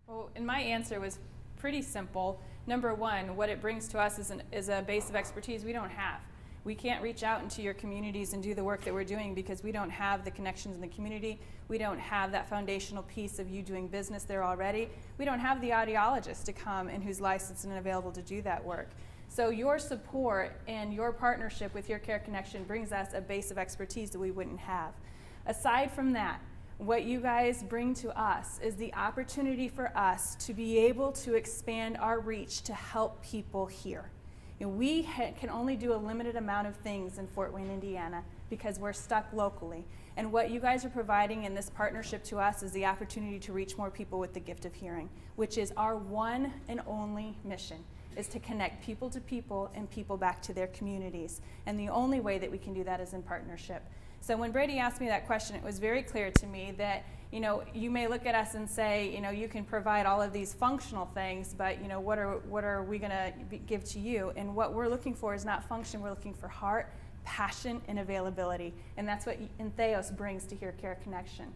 Well, and my answer was pretty simple. Number one, what it brings to us is a base of expertise we don't have. We can't reach out into your communities and do the work that we're doing because we don't have the connections in the community. We don't have that foundational piece of you doing business there already. We don't have the audiologist to come and who's licensed and available to do that work. So your support and your partnership with Your Care Connection brings us a base of expertise that we wouldn't have. Aside from that, what you guys bring to us is the opportunity for us to be able to expand our reach to help people here. And we can only do a limited amount of things in Fort Wayne, Indiana, because we're stuck locally. And what you guys are providing in this partnership to us is the opportunity to reach more people with the gift of hearing, which is our one and only mission, is to connect people to people and people back to their communities. And the only way that we can do that is in partnership. So when Brady asked me that question, it was very clear to me that, you may look at us and say, you can provide all of these functional things, but, what are we going to give to you? And what we're looking for is not function, we're looking for heart, passion, and availability. And that's what Theos brings to Your Care Connection.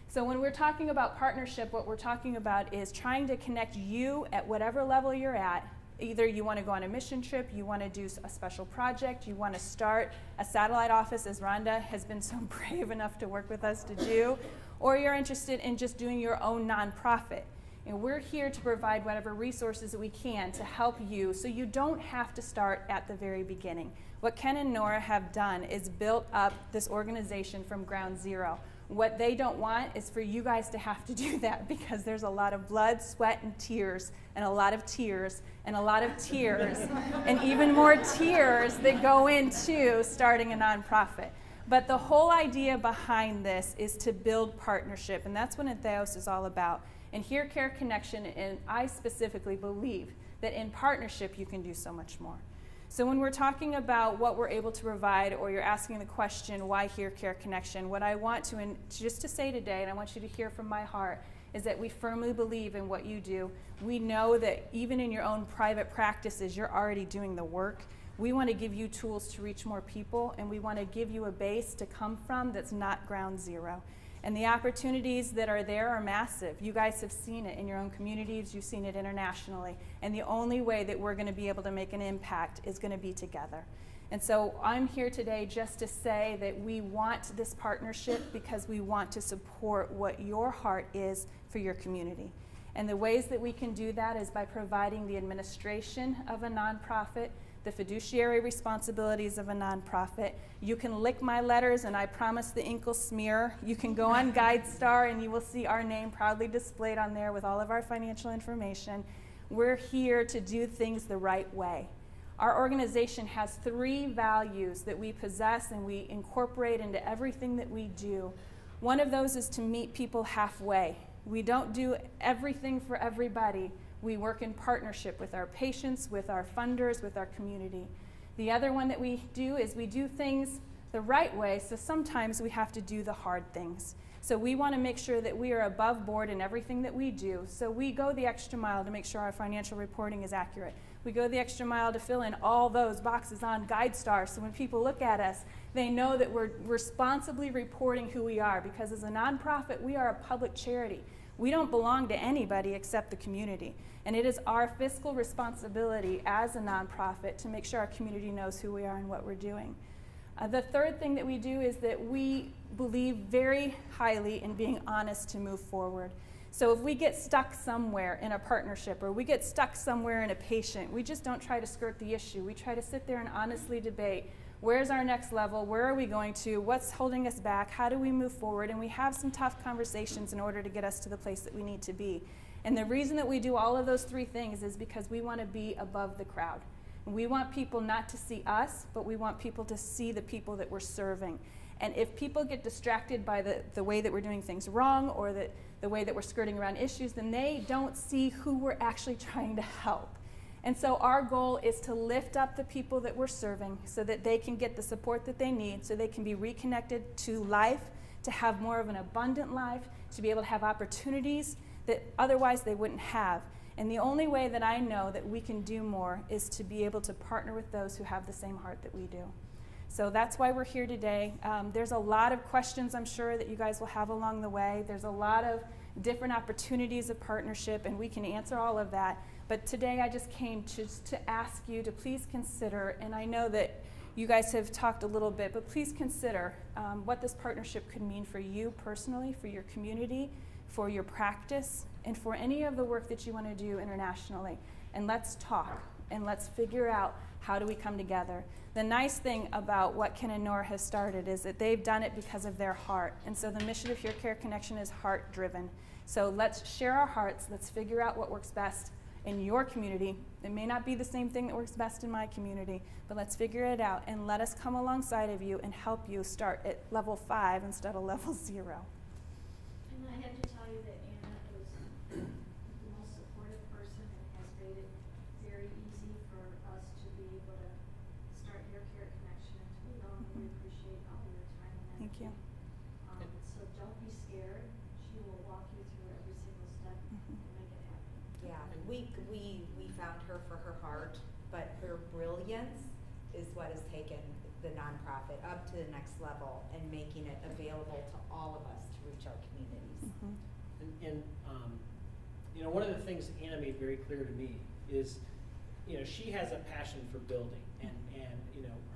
So when we're talking about partnership, what we're talking about is trying to connect you at whatever level you're at. Either you want to go on a mission trip, you want to do a special project, you want to start a satellite office, as Rhonda has been so brave enough to work with us to do, or you're interested in just doing your own nonprofit. And we're here to provide whatever resources that we can to help you so you don't have to start at the very beginning. What Ken and Nora have done is built up this organization from ground zero. What they don't want is for you guys to have to do that, because there's a lot of blood, sweat, and tears, and a lot of tears, and a lot of tears, and even more tears that go into starting a nonprofit. But the whole idea behind this is to build partnership, and that's what Theos is all about. And Here Care Connection, and I specifically believe that in partnership you can do so much more. So when we're talking about what we're able to provide, or you're asking the question, why Here Care Connection, what I want to just to say today, and I want you to hear from my heart, is that we firmly believe in what you do. We know that even in your own private practices, you're already doing the work. We want to give you tools to reach more people, and we want to give you a base to come from that's not ground zero. And the opportunities that are there are massive. You guys have seen it in your own communities, you've seen it internationally. And the only way that we're going to be able to make an impact is going to be together. And so I'm here today just to say that we want this partnership because we want to support what your heart is for your community. And the ways that we can do that is by providing the administration of a nonprofit, the fiduciary responsibilities of a nonprofit. You can lick my letters, and I promise the ink will smear. You can go on GuideStar, and you will see our name proudly displayed on there with all of our financial information. We're here to do things the right way. Our organization has 3 values that we possess and we incorporate into everything that we do. One of those is to meet people halfway. We don't do everything for everybody. We work in partnership with our patients, with our funders, with our community. The other one that we do is we do things the right way, so sometimes we have to do the hard things. So we want to make sure that we are above board in everything that we do. So we go the extra mile to make sure our financial reporting is accurate. We go the extra mile to fill in all those boxes on GuideStar, so when people look at us, they know that we're responsibly reporting who we are, because as a nonprofit, we are a public charity. We don't belong to anybody except the community. And it is our fiscal responsibility as a nonprofit to make sure our community knows who we are and what we're doing. The third thing that we do is that we believe very highly in being honest to move forward. So if we get stuck somewhere in a partnership, or we get stuck somewhere in a patient, we just don't try to skirt the issue. We try to sit there and honestly debate, where's our next level, where are we going to, what's holding us back, how do we move forward, and we have some tough conversations in order to get us to the place that we need to be. And the reason that we do all of those 3 things is because we want to be above the crowd. We want people not to see us, but we want people to see the people that we're serving. And if people get distracted by the way that we're doing things wrong, or the way that we're skirting around issues, then they don't see who we're actually trying to help. And so our goal is to lift up the people that we're serving so that they can get the support that they need, so they can be reconnected to life, to have more of an abundant life, to be able to have opportunities that otherwise they wouldn't have. And the only way that I know that we can do more is to be able to partner with those who have the same heart that we do. So that's why we're here today. There's a lot of questions I'm sure that you guys will have along the way. There's a lot of different opportunities of partnership, and we can answer all of that. But today I just came to ask you to please consider, and I know that you guys have talked a little bit, but please consider what this partnership could mean for you personally, for your community, for your practice, and for any of the work that you want to do internationally. And let's talk, and let's figure out how do we come together. The nice thing about what Ken and Nora has started is that they've done it because of their heart. And so the mission of Here Care Connection is heart-driven. So let's share our hearts. Let's figure out what works best in your community. It may not be the same thing that works best in my community, but let's figure it out and let us come alongside of you and help you start at level 5 instead of level 0. And I have to tell you that Anna is the most supportive person and has made it very easy for us to be able to start Your Care Connection, and we all really appreciate all your time and energy. Thank you. So don't be scared. She will walk you through every single step and make it happen. Yeah, we found her for her heart, but her brilliance is what has taken the nonprofit up to the next level and making it available to all of us to reach our communities. And one of the things Anna made very clear to me is, she has a passion for building, and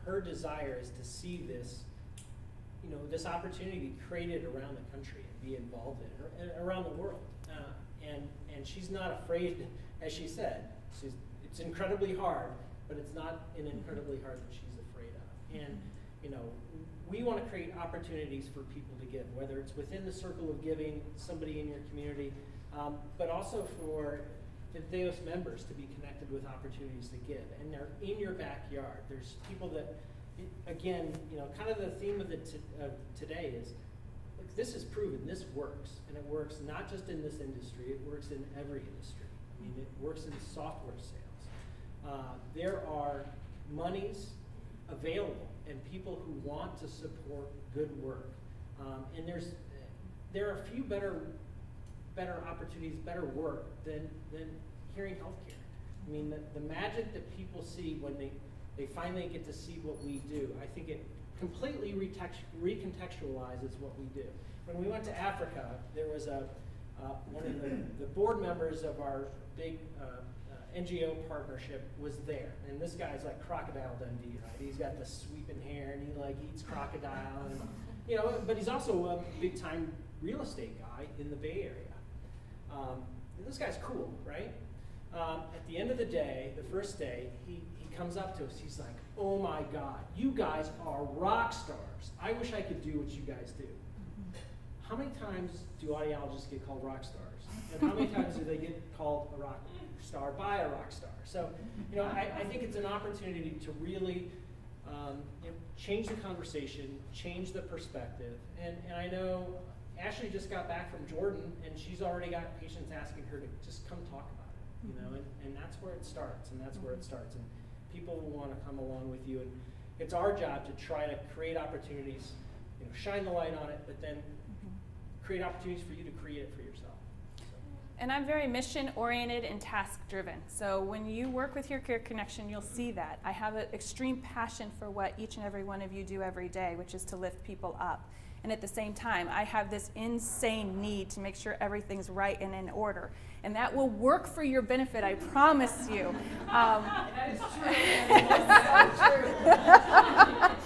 her desire is to see this, this opportunity created around the country and be involved in it, around the world. And she's not afraid, as she said, it's incredibly hard, but it's not an incredibly hard that she's afraid of. And we want to create opportunities for people to give, whether it's within the circle of giving, somebody in your community, but also for the Theos members to be connected with opportunities to give. And they're in your backyard. There's people that, again, kind of the theme of today is, look, this is proven, this works. And it works not just in this industry, it works in every industry. I mean, it works in software sales. There are monies available and people who want to support good work. And there are a few better opportunities, better work than hearing healthcare. I mean, the magic that people see when they finally get to see what we do, I think it completely recontextualizes what we do. When we went to Africa, there was one of the board members of our big NGO partnership was there, and this guy's like Crocodile Dundee, right? He's got the sweeping hair, and he eats crocodile, and but he's also a big time real estate guy in the Bay Area. And this guy's cool, right? At the end of the day, the first day, he comes up to us. He's like, "Oh my God, you guys are rock stars. I wish I could do what you guys do." How many times do audiologists get called rock stars? And how many times do they get called a rock star by a rock star? So, I think it's an opportunity to really change the conversation, change the perspective. And I know Ashley just got back from Jordan, and she's already got patients asking her to just come talk about it, and that's where it starts, and people will want to come along with you, and it's our job to try to create opportunities, shine the light on it, but then create opportunities for you to create it for yourself. And I'm very mission-oriented and task-driven. So when you work with Your Care Connection, you'll see that. I have an extreme passion for what each and every one of you do every day, which is to lift people up. And at the same time, I have this insane need to make sure everything's right and in order. And that will work for your benefit, I promise you. That is true. That is so true.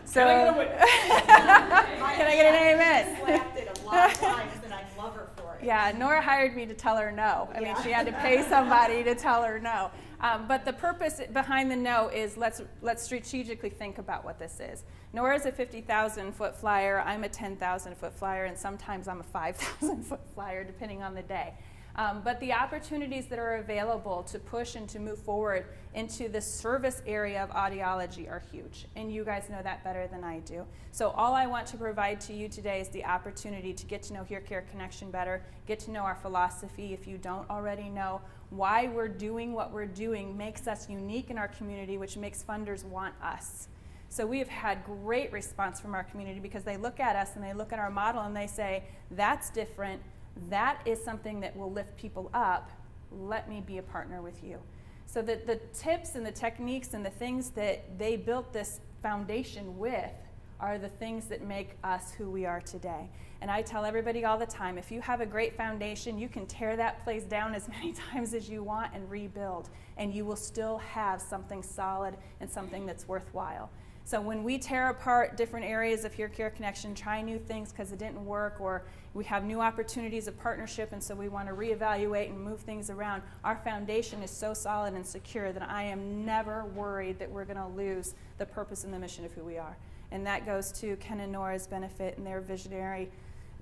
So, can I get an amen? Slapped it a lot of times, and I love her for it. Yeah, Nora hired me to tell her no. I mean, she had to pay somebody to tell her no. But the purpose behind the no is let's strategically think about what this is. Nora's a 50,000-foot flyer. I'm a 10,000-foot flyer, and sometimes I'm a 5,000-foot flyer, depending on the day. But the opportunities that are available to push and to move forward into the service area of audiology are huge. And you guys know that better than I do. So all I want to provide to you today is the opportunity to get to know Here Care Connection better, get to know our philosophy if you don't already know. Why we're doing what we're doing makes us unique in our community, which makes funders want us. So we have had great response from our community because they look at us and they look at our model and they say, that's different. That is something that will lift people up. Let me be a partner with you. So the tips and the techniques and the things that they built this foundation with are the things that make us who we are today. And I tell everybody all the time, if you have a great foundation, you can tear that place down as many times as you want and rebuild, and you will still have something solid and something that's worthwhile. So when we tear apart different areas of Here Care Connection, try new things because it didn't work, or we have new opportunities of partnership and so we want to reevaluate and move things around, our foundation is so solid and secure that I am never worried that we're going to lose the purpose and the mission of who we are. And that goes to Ken and Nora's benefit and their visionary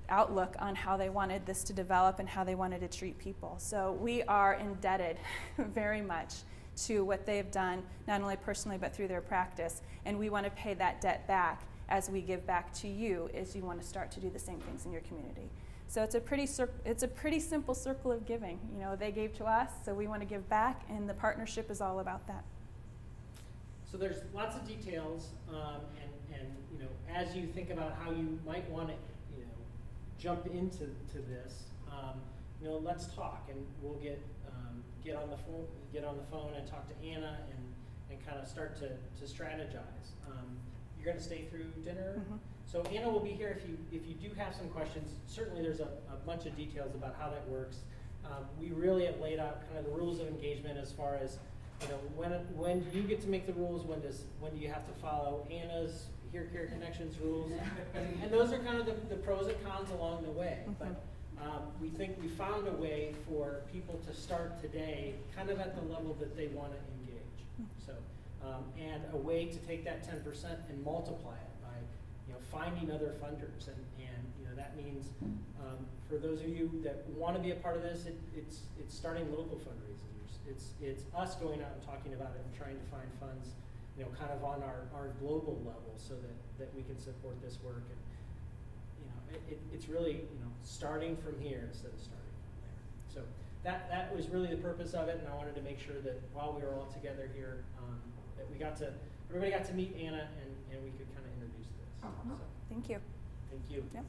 outlook on how they wanted this to develop and how they wanted to treat people. So we are indebted very much to what they've done, not only personally but through their practice, and we want to pay that debt back as we give back to you as you want to start to do the same things in your community. So it's a pretty simple circle of giving. You know, they gave to us, so we want to give back, and the partnership is all about that. So there's lots of details, and you know, as you think about how you might want to, you know, jump into this, you know, let's talk, and we'll get on the phone and talk to Anna and kind of start to strategize. You're going to stay through dinner, so Anna will be here if you do have some questions. Certainly, there's a bunch of details about how that works. We really have laid out kind of the rules of engagement as far as, you know, when do you get to make the rules? When do you have to follow Anna's Here Care Connections rules? And those are kind of the pros and cons along the way. But we think we found a way for people to start today kind of at the level that they want to engage. So, and a way to take that 10% and multiply it by, you know, finding other funders. And you know, that means for those of you that want to be a part of this, it's starting local fundraisers. It's us going out and talking about it and trying to find funds, you know, kind of on our global level so that we can support this work. And you know, it's really, you know, starting from here instead of starting from there. So that was really the purpose of it, and I wanted to make sure that while we were all together here, that everybody got to meet Anna, and we could kind of introduce this. So, Thank you. thank you. Yep.